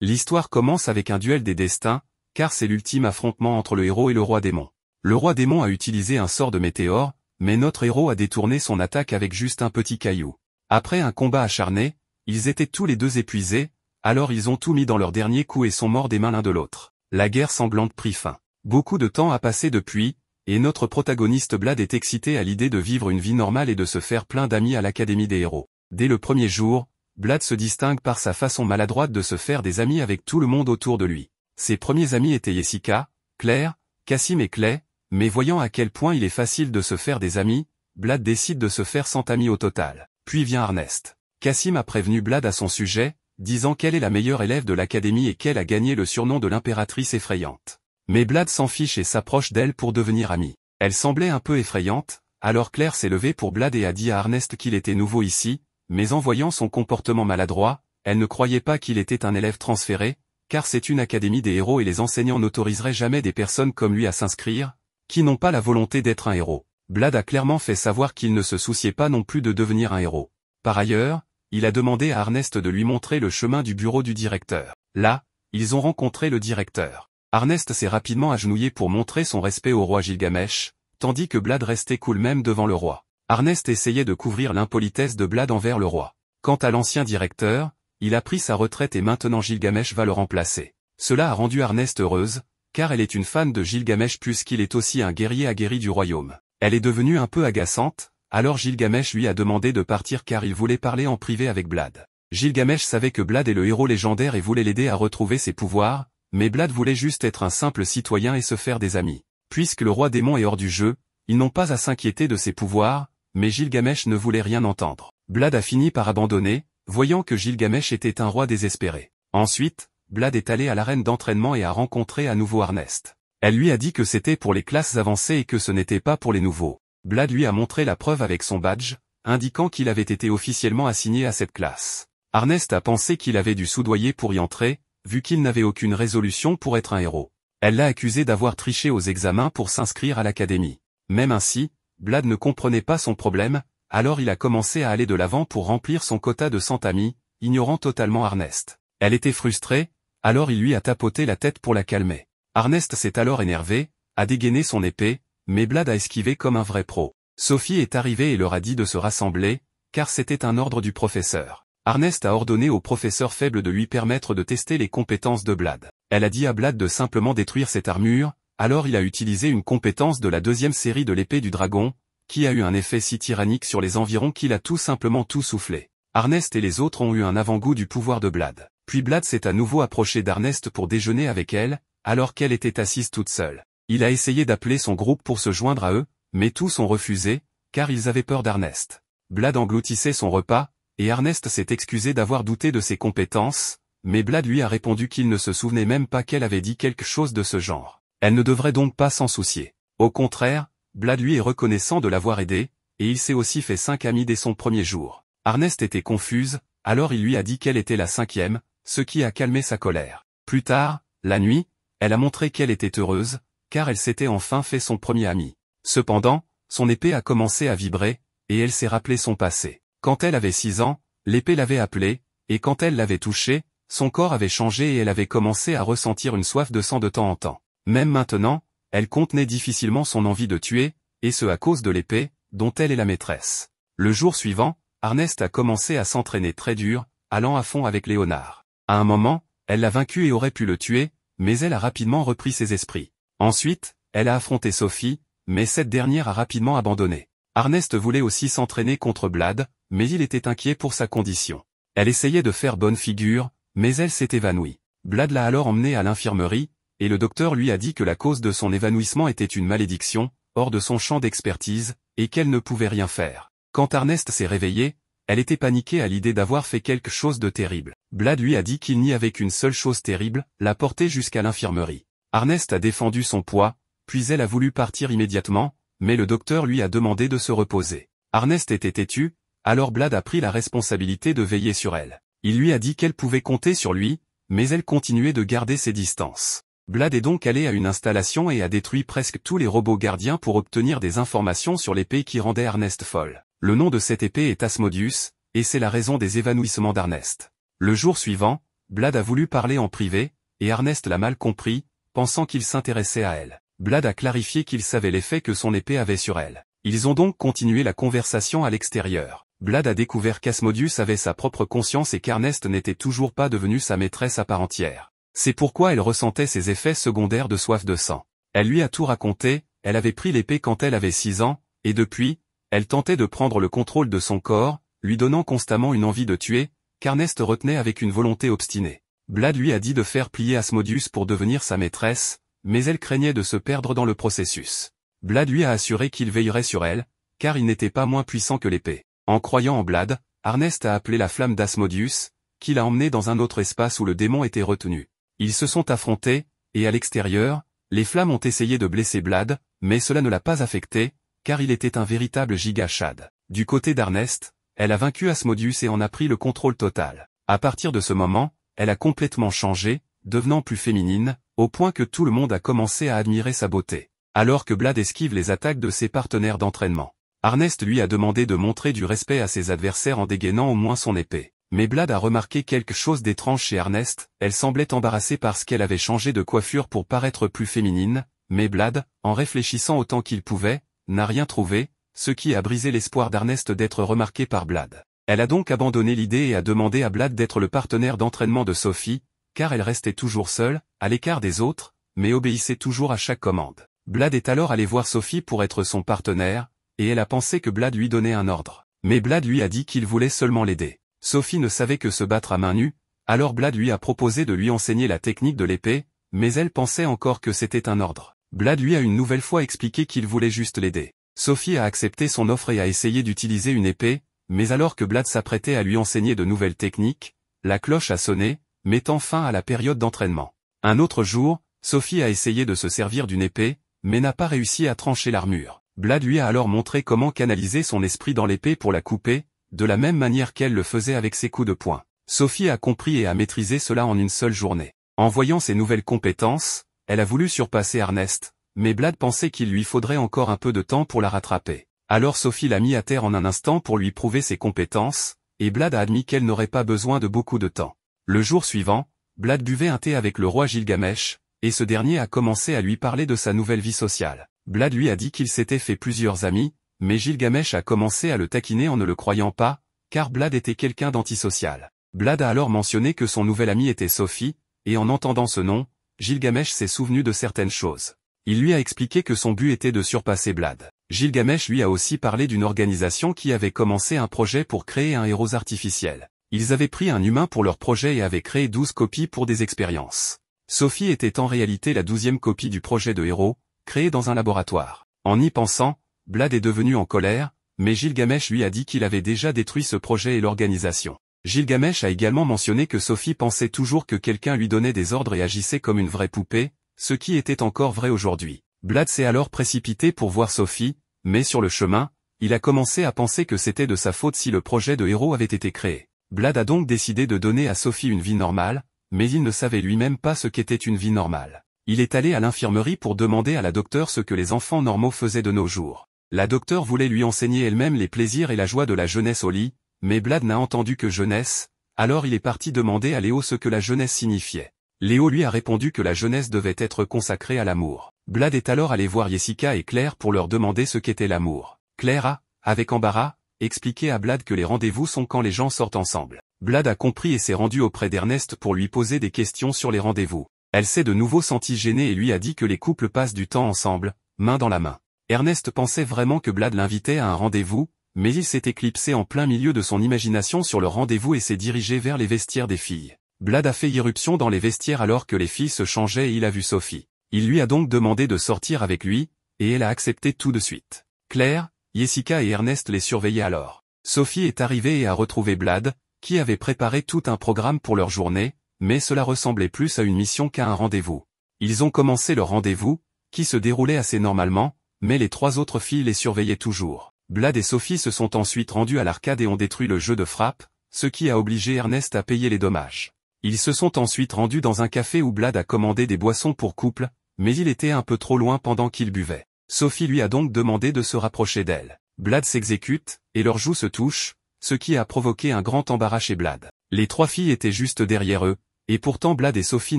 L'histoire commence avec un duel des destins, car c'est l'ultime affrontement entre le héros et le roi démon. Le roi démon a utilisé un sort de météore, mais notre héros a détourné son attaque avec juste un petit caillou. Après un combat acharné, ils étaient tous les deux épuisés, alors ils ont tout mis dans leur dernier coup et sont morts des mains l'un de l'autre. La guerre sanglante prit fin. Beaucoup de temps a passé depuis, et notre protagoniste Blad est excité à l'idée de vivre une vie normale et de se faire plein d'amis à l'Académie des héros. Dès le premier jour, Blad se distingue par sa façon maladroite de se faire des amis avec tout le monde autour de lui. Ses premiers amis étaient Jessica, Claire, Cassim et Clay, mais voyant à quel point il est facile de se faire des amis, Blad décide de se faire 100 amis au total. Puis vient Ernest. Cassim a prévenu Blad à son sujet, disant qu'elle est la meilleure élève de l'académie et qu'elle a gagné le surnom de l'impératrice effrayante. Mais Blad s'en fiche et s'approche d'elle pour devenir amie. Elle semblait un peu effrayante, alors Claire s'est levée pour Blad et a dit à Ernest qu'il était nouveau ici, mais en voyant son comportement maladroit, elle ne croyait pas qu'il était un élève transféré, car c'est une académie des héros et les enseignants n'autoriseraient jamais des personnes comme lui à s'inscrire, qui n'ont pas la volonté d'être un héros. Blad a clairement fait savoir qu'il ne se souciait pas non plus de devenir un héros. Par ailleurs, il a demandé à Ernest de lui montrer le chemin du bureau du directeur. Là, ils ont rencontré le directeur. Ernest s'est rapidement agenouillé pour montrer son respect au roi Gilgamesh, tandis que Blad restait cool même devant le roi. Ernest essayait de couvrir l'impolitesse de Blad envers le roi. Quant à l'ancien directeur, il a pris sa retraite et maintenant Gilgamesh va le remplacer. Cela a rendu Ernest heureuse, car elle est une fan de Gilgamesh puisqu'il est aussi un guerrier aguerri du royaume. Elle est devenue un peu agaçante, alors Gilgamesh lui a demandé de partir car il voulait parler en privé avec Blad. Gilgamesh savait que Blad est le héros légendaire et voulait l'aider à retrouver ses pouvoirs, mais Blad voulait juste être un simple citoyen et se faire des amis. Puisque le roi démon est hors du jeu, ils n'ont pas à s'inquiéter de ses pouvoirs, mais Gilgamesh ne voulait rien entendre. Blad a fini par abandonner, voyant que Gilgamesh était un roi désespéré. Ensuite, Blad est allé à l'arène d'entraînement et a rencontré à nouveau Ernest. Elle lui a dit que c'était pour les classes avancées et que ce n'était pas pour les nouveaux. Blad lui a montré la preuve avec son badge, indiquant qu'il avait été officiellement assigné à cette classe. Ernest a pensé qu'il avait dû soudoyer pour y entrer, vu qu'il n'avait aucune résolution pour être un héros. Elle l'a accusé d'avoir triché aux examens pour s'inscrire à l'académie. Même ainsi, Blad ne comprenait pas son problème, alors il a commencé à aller de l'avant pour remplir son quota de 100 amis, ignorant totalement Ernest. Elle était frustrée, alors il lui a tapoté la tête pour la calmer. Ernest s'est alors énervé, a dégainé son épée, mais Blad a esquivé comme un vrai pro. Sophie est arrivée et leur a dit de se rassembler, car c'était un ordre du professeur. Ernest a ordonné au professeur faible de lui permettre de tester les compétences de Blad. Elle a dit à Blad de simplement détruire cette armure, alors il a utilisé une compétence de la deuxième série de l'épée du dragon, qui a eu un effet si tyrannique sur les environs qu'il a tout simplement tout soufflé. Ernest et les autres ont eu un avant-goût du pouvoir de Blad. Puis Blad s'est à nouveau approché d'Ernest pour déjeuner avec elle, alors qu'elle était assise toute seule. Il a essayé d'appeler son groupe pour se joindre à eux, mais tous ont refusé, car ils avaient peur d'Ernest. Blad engloutissait son repas, et Ernest s'est excusé d'avoir douté de ses compétences, mais Blad lui a répondu qu'il ne se souvenait même pas qu'elle avait dit quelque chose de ce genre. Elle ne devrait donc pas s'en soucier. Au contraire, Blad lui est reconnaissant de l'avoir aidé, et il s'est aussi fait 5 amis dès son premier jour. Ernest était confuse, alors il lui a dit qu'elle était la 5e, ce qui a calmé sa colère. Plus tard, la nuit, elle a montré qu'elle était heureuse, car elle s'était enfin fait son premier ami. Cependant, son épée a commencé à vibrer, et elle s'est rappelé son passé. Quand elle avait 6 ans, l'épée l'avait appelée, et quand elle l'avait touchée, son corps avait changé et elle avait commencé à ressentir une soif de sang de temps en temps. Même maintenant, elle contenait difficilement son envie de tuer, et ce à cause de l'épée, dont elle est la maîtresse. Le jour suivant, Ernest a commencé à s'entraîner très dur, allant à fond avec Léonard. À un moment, elle l'a vaincu et aurait pu le tuer, mais elle a rapidement repris ses esprits. Ensuite, elle a affronté Sophie, mais cette dernière a rapidement abandonné. Ernest voulait aussi s'entraîner contre Blad, mais il était inquiet pour sa condition. Elle essayait de faire bonne figure, mais elle s'est évanouie. Blad l'a alors emmenée à l'infirmerie, et le docteur lui a dit que la cause de son évanouissement était une malédiction, hors de son champ d'expertise, et qu'elle ne pouvait rien faire. Quand Ernest s'est réveillé, elle était paniquée à l'idée d'avoir fait quelque chose de terrible. Blad lui a dit qu'il n'y avait qu'une seule chose terrible, la porter jusqu'à l'infirmerie. Ernest a défendu son poids, puis elle a voulu partir immédiatement, mais le docteur lui a demandé de se reposer. Ernest était têtu, alors Blad a pris la responsabilité de veiller sur elle. Il lui a dit qu'elle pouvait compter sur lui, mais elle continuait de garder ses distances. Blad est donc allé à une installation et a détruit presque tous les robots gardiens pour obtenir des informations sur l'épée qui rendait Ernest folle. Le nom de cette épée est Asmodeus, et c'est la raison des évanouissements d'Ernest. Le jour suivant, Blad a voulu parler en privé, et Ernest l'a mal compris, pensant qu'il s'intéressait à elle. Blad a clarifié qu'il savait l'effet que son épée avait sur elle. Ils ont donc continué la conversation à l'extérieur. Blad a découvert qu'Asmodeus avait sa propre conscience et qu'Ernest n'était toujours pas devenu sa maîtresse à part entière. C'est pourquoi elle ressentait ses effets secondaires de soif de sang. Elle lui a tout raconté, elle avait pris l'épée quand elle avait 6 ans, et depuis, elle tentait de prendre le contrôle de son corps, lui donnant constamment une envie de tuer, qu'Ernest retenait avec une volonté obstinée. Blad lui a dit de faire plier Asmodeus pour devenir sa maîtresse, mais elle craignait de se perdre dans le processus. Blad lui a assuré qu'il veillerait sur elle, car il n'était pas moins puissant que l'épée. En croyant en Blad, Ernest a appelé la flamme d'Asmodeus, qui l'a emmené dans un autre espace où le démon était retenu. Ils se sont affrontés, et à l'extérieur, les flammes ont essayé de blesser Blad, mais cela ne l'a pas affecté, car il était un véritable giga-chad. Du côté d'Ernest, elle a vaincu Asmodeus et en a pris le contrôle total. À partir de ce moment, elle a complètement changé, devenant plus féminine, au point que tout le monde a commencé à admirer sa beauté. Alors que Blad esquive les attaques de ses partenaires d'entraînement. Ernest lui a demandé de montrer du respect à ses adversaires en dégainant au moins son épée. Mais Blad a remarqué quelque chose d'étrange chez Ernest, elle semblait embarrassée parce qu'elle avait changé de coiffure pour paraître plus féminine, mais Blad, en réfléchissant autant qu'il pouvait, n'a rien trouvé, ce qui a brisé l'espoir d'Ernest d'être remarqué par Blad. Elle a donc abandonné l'idée et a demandé à Blad d'être le partenaire d'entraînement de Sophie, car elle restait toujours seule, à l'écart des autres, mais obéissait toujours à chaque commande. Blad est alors allé voir Sophie pour être son partenaire, et elle a pensé que Blad lui donnait un ordre. Mais Blad lui a dit qu'il voulait seulement l'aider. Sophie ne savait que se battre à main nue, alors Blad lui a proposé de lui enseigner la technique de l'épée, mais elle pensait encore que c'était un ordre. Blad lui a une nouvelle fois expliqué qu'il voulait juste l'aider. Sophie a accepté son offre et a essayé d'utiliser une épée, mais alors que Blad s'apprêtait à lui enseigner de nouvelles techniques, la cloche a sonné, mettant fin à la période d'entraînement. Un autre jour, Sophie a essayé de se servir d'une épée, mais n'a pas réussi à trancher l'armure. Blad lui a alors montré comment canaliser son esprit dans l'épée pour la couper, de la même manière qu'elle le faisait avec ses coups de poing. Sophie a compris et a maîtrisé cela en une seule journée. En voyant ses nouvelles compétences, elle a voulu surpasser Ernest, mais Blad pensait qu'il lui faudrait encore un peu de temps pour la rattraper. Alors Sophie l'a mis à terre en un instant pour lui prouver ses compétences, et Blad a admis qu'elle n'aurait pas besoin de beaucoup de temps. Le jour suivant, Blad buvait un thé avec le roi Gilgamesh, et ce dernier a commencé à lui parler de sa nouvelle vie sociale. Blad lui a dit qu'il s'était fait plusieurs amis, mais Gilgamesh a commencé à le taquiner en ne le croyant pas, car Blad était quelqu'un d'antisocial. Blad a alors mentionné que son nouvelle amie était Sophie, et en entendant ce nom, Gilgamesh s'est souvenu de certaines choses. Il lui a expliqué que son but était de surpasser Blad. Gilgamesh lui a aussi parlé d'une organisation qui avait commencé un projet pour créer un héros artificiel. Ils avaient pris un humain pour leur projet et avaient créé 12 copies pour des expériences. Sophie était en réalité la 12e copie du projet de héros, créé dans un laboratoire. En y pensant, Blad est devenu en colère, mais Gilgamesh lui a dit qu'il avait déjà détruit ce projet et l'organisation. Gilgamesh a également mentionné que Sophie pensait toujours que quelqu'un lui donnait des ordres et agissait comme une vraie poupée, ce qui était encore vrai aujourd'hui. Blad s'est alors précipité pour voir Sophie, mais sur le chemin, il a commencé à penser que c'était de sa faute si le projet de héros avait été créé. Blad a donc décidé de donner à Sophie une vie normale, mais il ne savait lui-même pas ce qu'était une vie normale. Il est allé à l'infirmerie pour demander à la docteure ce que les enfants normaux faisaient de nos jours. La docteure voulait lui enseigner elle-même les plaisirs et la joie de la jeunesse au lit, mais Blad n'a entendu que jeunesse, alors il est parti demander à Léo ce que la jeunesse signifiait. Léo lui a répondu que la jeunesse devait être consacrée à l'amour. Blad est alors allé voir Jessica et Claire pour leur demander ce qu'était l'amour. Claire a, avec embarras, expliqué à Blad que les rendez-vous sont quand les gens sortent ensemble. Blad a compris et s'est rendu auprès d'Ernest pour lui poser des questions sur les rendez-vous. Elle s'est de nouveau sentie gênée et lui a dit que les couples passent du temps ensemble, main dans la main. Ernest pensait vraiment que Blad l'invitait à un rendez-vous, mais il s'est éclipsé en plein milieu de son imagination sur le rendez-vous et s'est dirigé vers les vestiaires des filles. Blad a fait irruption dans les vestiaires alors que les filles se changeaient et il a vu Sophie. Il lui a donc demandé de sortir avec lui, et elle a accepté tout de suite. Claire, Jessica et Ernest les surveillaient alors. Sophie est arrivée et a retrouvé Blad, qui avait préparé tout un programme pour leur journée, mais cela ressemblait plus à une mission qu'à un rendez-vous. Ils ont commencé leur rendez-vous, qui se déroulait assez normalement, mais les 3 autres filles les surveillaient toujours. Blad et Sophie se sont ensuite rendus à l'arcade et ont détruit le jeu de frappe, ce qui a obligé Ernest à payer les dommages. Ils se sont ensuite rendus dans un café où Blad a commandé des boissons pour couple, mais il était un peu trop loin pendant qu'il buvait. Sophie lui a donc demandé de se rapprocher d'elle. Blad s'exécute, et leurs joues se touchent, ce qui a provoqué un grand embarras chez Blad. Les 3 filles étaient juste derrière eux, et pourtant Blad et Sophie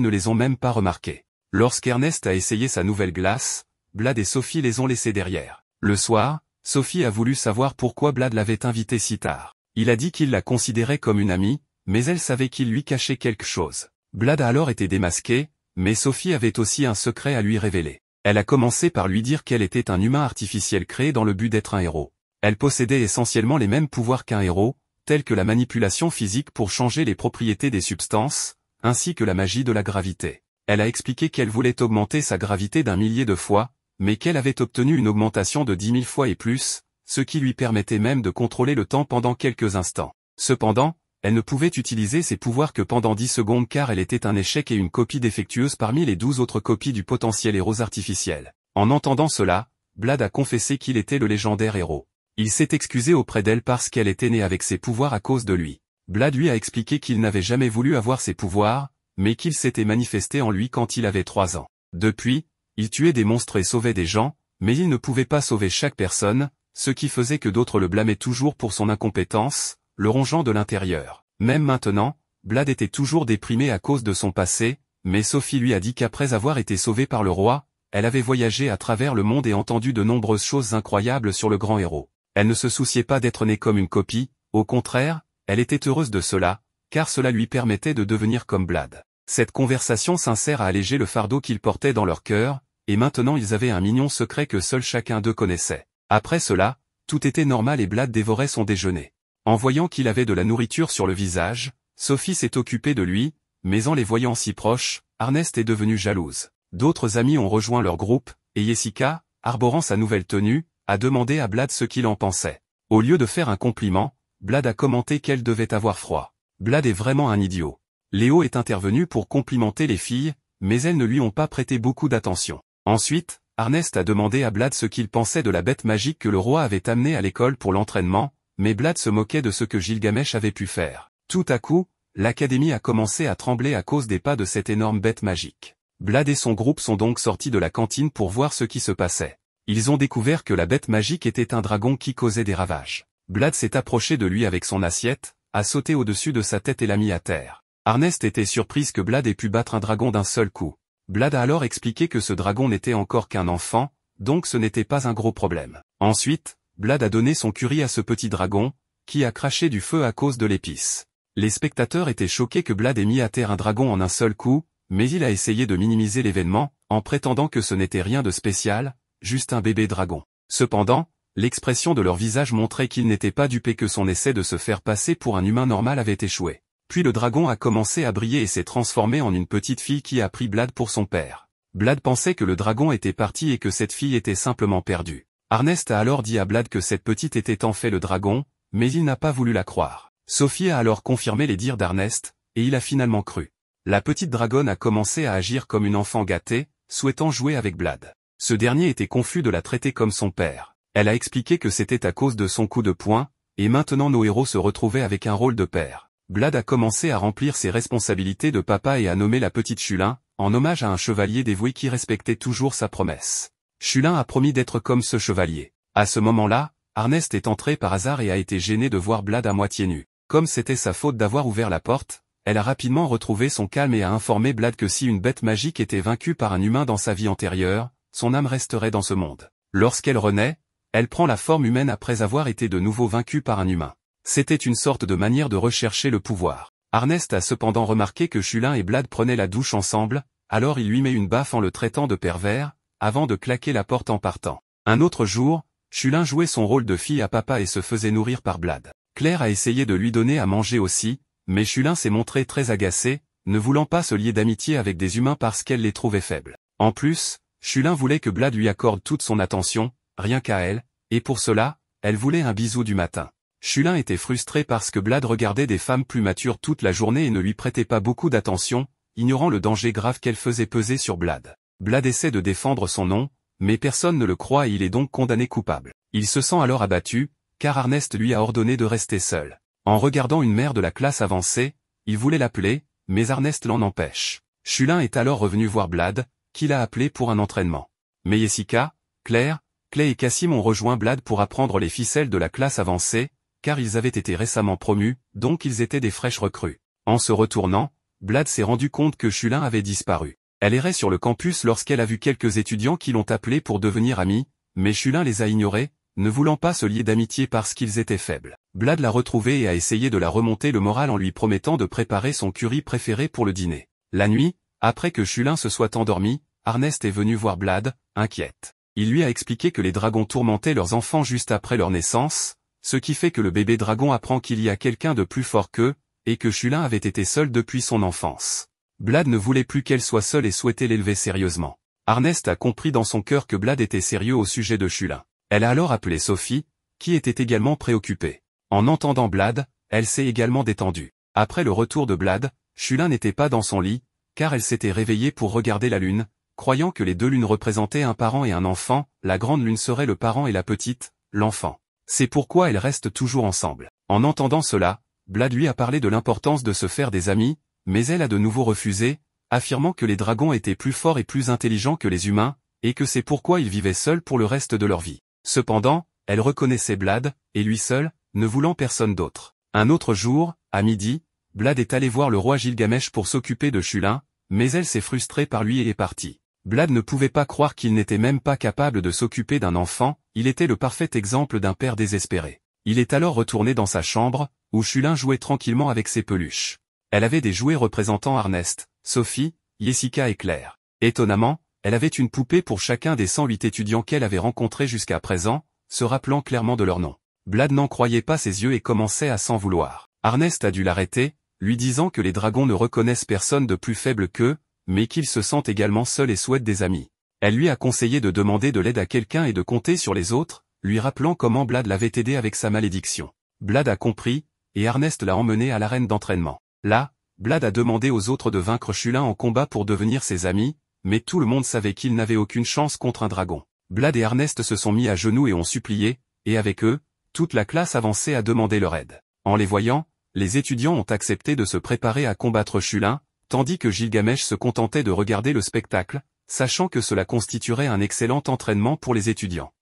ne les ont même pas remarqués. Lorsqu'Ernest a essayé sa nouvelle glace, Blad et Sophie les ont laissés derrière. Le soir, Sophie a voulu savoir pourquoi Blad l'avait invité si tard. Il a dit qu'il la considérait comme une amie, mais elle savait qu'il lui cachait quelque chose. Blad a alors été démasqué, mais Sophie avait aussi un secret à lui révéler. Elle a commencé par lui dire qu'elle était un humain artificiel créé dans le but d'être un héros. Elle possédait essentiellement les mêmes pouvoirs qu'un héros, tels que la manipulation physique pour changer les propriétés des substances, ainsi que la magie de la gravité. Elle a expliqué qu'elle voulait augmenter sa gravité d'1 millier de fois, mais qu'elle avait obtenu une augmentation de 10 000 fois et plus, ce qui lui permettait même de contrôler le temps pendant quelques instants. Cependant, elle ne pouvait utiliser ses pouvoirs que pendant 10 secondes car elle était un échec et une copie défectueuse parmi les 12 autres copies du potentiel héros artificiel. En entendant cela, Blad a confessé qu'il était le légendaire héros. Il s'est excusé auprès d'elle parce qu'elle était née avec ses pouvoirs à cause de lui. Blad lui a expliqué qu'il n'avait jamais voulu avoir ses pouvoirs, mais qu'il s'était manifesté en lui quand il avait 3 ans. Depuis, il tuait des monstres et sauvait des gens, mais il ne pouvait pas sauver chaque personne, ce qui faisait que d'autres le blâmaient toujours pour son incompétence, le rongeant de l'intérieur. Même maintenant, Blad était toujours déprimé à cause de son passé, mais Sophie lui a dit qu'après avoir été sauvée par le roi, elle avait voyagé à travers le monde et entendu de nombreuses choses incroyables sur le grand héros. Elle ne se souciait pas d'être née comme une copie, au contraire, elle était heureuse de cela, car cela lui permettait de devenir comme Blad. Cette conversation sincère a allégé le fardeau qu'ils portaient dans leur cœur, et maintenant ils avaient un mignon secret que seul chacun d'eux connaissait. Après cela, tout était normal et Blad dévorait son déjeuner. En voyant qu'il avait de la nourriture sur le visage, Sophie s'est occupée de lui, mais en les voyant si proches, Ernest est devenue jalouse. D'autres amis ont rejoint leur groupe, et Jessica, arborant sa nouvelle tenue, a demandé à Blad ce qu'il en pensait. Au lieu de faire un compliment, Blad a commenté qu'elle devait avoir froid. Blad est vraiment un idiot. Léo est intervenu pour complimenter les filles, mais elles ne lui ont pas prêté beaucoup d'attention. Ensuite, Ernest a demandé à Blad ce qu'il pensait de la bête magique que le roi avait amenée à l'école pour l'entraînement, mais Blad se moquait de ce que Gilgamesh avait pu faire. Tout à coup, l'académie a commencé à trembler à cause des pas de cette énorme bête magique. Blad et son groupe sont donc sortis de la cantine pour voir ce qui se passait. Ils ont découvert que la bête magique était un dragon qui causait des ravages. Blad s'est approché de lui avec son assiette, a sauté au-dessus de sa tête et l'a mis à terre. Ernest était surprise que Blad ait pu battre un dragon d'un seul coup. Blad a alors expliqué que ce dragon n'était encore qu'un enfant, donc ce n'était pas un gros problème. Ensuite, Blad a donné son curry à ce petit dragon, qui a craché du feu à cause de l'épice. Les spectateurs étaient choqués que Blad ait mis à terre un dragon en un seul coup, mais il a essayé de minimiser l'événement, en prétendant que ce n'était rien de spécial, juste un bébé dragon. Cependant, l'expression de leur visage montrait qu'ils n'étaient pas dupés que son essai de se faire passer pour un humain normal avait échoué. Puis le dragon a commencé à briller et s'est transformé en une petite fille qui a pris Blad pour son père. Blad pensait que le dragon était parti et que cette fille était simplement perdue. Ernest a alors dit à Blad que cette petite était en fait le dragon, mais il n'a pas voulu la croire. Sophie a alors confirmé les dires d'Ernest, et il a finalement cru. La petite dragonne a commencé à agir comme une enfant gâtée, souhaitant jouer avec Blad. Ce dernier était confus de la traiter comme son père. Elle a expliqué que c'était à cause de son coup de poing, et maintenant nos héros se retrouvaient avec un rôle de père. Blad a commencé à remplir ses responsabilités de papa et a nommé la petite Chulin, en hommage à un chevalier dévoué qui respectait toujours sa promesse. Chulin a promis d'être comme ce chevalier. À ce moment-là, Ernest est entré par hasard et a été gêné de voir Blad à moitié nu. Comme c'était sa faute d'avoir ouvert la porte, elle a rapidement retrouvé son calme et a informé Blad que si une bête magique était vaincue par un humain dans sa vie antérieure, son âme resterait dans ce monde. Lorsqu'elle renaît, elle prend la forme humaine après avoir été de nouveau vaincue par un humain. C'était une sorte de manière de rechercher le pouvoir. Ernest a cependant remarqué que Chulin et Blad prenaient la douche ensemble, alors il lui met une baffe en le traitant de pervers, avant de claquer la porte en partant. Un autre jour, Chulin jouait son rôle de fille à papa et se faisait nourrir par Blad. Claire a essayé de lui donner à manger aussi, mais Chulin s'est montré très agacé, ne voulant pas se lier d'amitié avec des humains parce qu'elle les trouvait faibles. En plus, Chulin voulait que Blad lui accorde toute son attention, rien qu'à elle, et pour cela, elle voulait un bisou du matin. Chulin était frustré parce que Blad regardait des femmes plus matures toute la journée et ne lui prêtait pas beaucoup d'attention, ignorant le danger grave qu'elle faisait peser sur Blad. Blad essaie de défendre son nom, mais personne ne le croit et il est donc condamné coupable. Il se sent alors abattu, car Ernest lui a ordonné de rester seul. En regardant une mère de la classe avancée, il voulait l'appeler, mais Ernest l'en empêche. Chulin est alors revenu voir Blad, qu'il a appelé pour un entraînement. Mais Jessica, Claire, Clay et Cassim ont rejoint Blad pour apprendre les ficelles de la classe avancée, car ils avaient été récemment promus, donc ils étaient des fraîches recrues. En se retournant, Blad s'est rendu compte que Shulin avait disparu. Elle errait sur le campus lorsqu'elle a vu quelques étudiants qui l'ont appelée pour devenir amis, mais Shulin les a ignorés, ne voulant pas se lier d'amitié parce qu'ils étaient faibles. Blad l'a retrouvée et a essayé de la remonter le moral en lui promettant de préparer son curry préféré pour le dîner. La nuit, après que Shulin se soit endormi, Arnest est venu voir Blad, inquiète. Il lui a expliqué que les dragons tourmentaient leurs enfants juste après leur naissance, ce qui fait que le bébé dragon apprend qu'il y a quelqu'un de plus fort qu'eux, et que Shulin avait été seul depuis son enfance. Blad ne voulait plus qu'elle soit seule et souhaitait l'élever sérieusement. Arnest a compris dans son cœur que Blad était sérieux au sujet de Shulin. Elle a alors appelé Sophie, qui était également préoccupée. En entendant Blad, elle s'est également détendue. Après le retour de Blad, Shulin n'était pas dans son lit, car elle s'était réveillée pour regarder la lune, croyant que les deux lunes représentaient un parent et un enfant, la grande lune serait le parent et la petite, l'enfant. C'est pourquoi elles restent toujours ensemble. En entendant cela, Blad lui a parlé de l'importance de se faire des amis, mais elle a de nouveau refusé, affirmant que les dragons étaient plus forts et plus intelligents que les humains, et que c'est pourquoi ils vivaient seuls pour le reste de leur vie. Cependant, elle reconnaissait Blad, et lui seul, ne voulant personne d'autre. Un autre jour, à midi, Blad est allé voir le roi Gilgamesh pour s'occuper de Shulin, mais elle s'est frustrée par lui et est partie. Blad ne pouvait pas croire qu'il n'était même pas capable de s'occuper d'un enfant, il était le parfait exemple d'un père désespéré. Il est alors retourné dans sa chambre, où Shulin jouait tranquillement avec ses peluches. Elle avait des jouets représentant Arnest, Sophie, Jessica et Claire. Étonnamment, elle avait une poupée pour chacun des 108 étudiants qu'elle avait rencontrés jusqu'à présent, se rappelant clairement de leur nom. Blad n'en croyait pas ses yeux et commençait à s'en vouloir. Arnest a dû l'arrêter, lui disant que les dragons ne reconnaissent personne de plus faible qu'eux, mais qu'ils se sentent également seuls et souhaitent des amis. Elle lui a conseillé de demander de l'aide à quelqu'un et de compter sur les autres, lui rappelant comment Blad l'avait aidé avec sa malédiction. Blad a compris, et Arnest l'a emmené à l'arène d'entraînement. Là, Blad a demandé aux autres de vaincre Shulin en combat pour devenir ses amis, mais tout le monde savait qu'il n'avait aucune chance contre un dragon. Blad et Arnest se sont mis à genoux et ont supplié, et avec eux, toute la classe avançait à demander leur aide. En les voyant, les étudiants ont accepté de se préparer à combattre Shulin, tandis que Gilgamesh se contentait de regarder le spectacle, sachant que cela constituerait un excellent entraînement pour les étudiants.